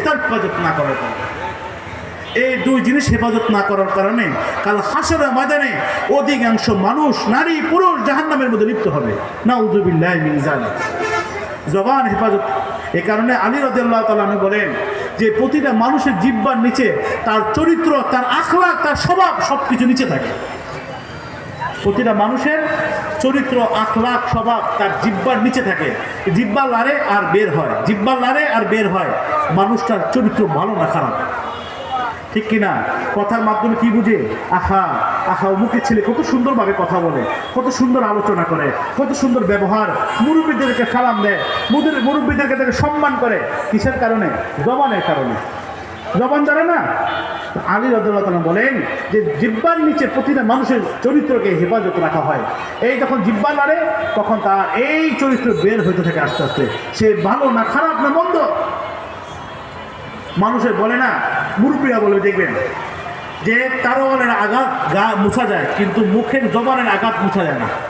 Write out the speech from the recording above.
তার হেফাজত না করার কারণে। এই দুই জিনিস হেফাজত না করার কারণে কাল হাসরের ময়দানে অধিকাংশ মানুষ, নারী পুরুষ জাহান্নামের মধ্যে লিপ্ত হবে। নাউযুবিল্লাহি মিন যালিক। জবান হেফাজত। এ কারণে আলী রাদিয়াল্লাহু তাআলা আনহু বলেন যে প্রতিটা মানুষের জিহ্বার নিচে তার চরিত্র, তার আখলাক, তার স্বভাব সবকিছু নিচে থাকে। প্রতিটা মানুষের চরিত্র, আখলাক, স্বভাব তার জিহ্বার নিচে থাকে। জিহ্বা লাড়ে আর বের হয়, জিহ্বা লাড়ে আর বের হয় মানুষটার চরিত্র ভালো না খারাপ। ঠিক কিনা? কথার মাধ্যমে কি বুঝে? আহা আহা অমুকের ছেলে কত সুন্দরভাবে কথা বলে, কত সুন্দর আলোচনা করে, কত সুন্দর ব্যবহার, মুরব্বীদেরকে সালাম দেয়, মুরব্বীদেরকে তাকে সম্মান করে। কিসের কারণে? জবানের কারণে। জবান ধরে না। আলী রাদিয়াল্লাহু তাআলা বলেন যে জিহ্বার নিচে প্রতিটা মানুষের চরিত্রকে হেফাজত রাখা হয়। এই যখন জিহ্বা নাড়ে তখন তার এই চরিত্র বের হইতে থাকে আস্তে আস্তে। সে ভালো না খারাপ না মন্দ। মানুষের বলে না, মুরব্বীরা বলে দেখবেন যে তারওয়ালের আঘাত গা মুছা যায়, কিন্তু মুখের জবানের আঘাত মুছা যায় না।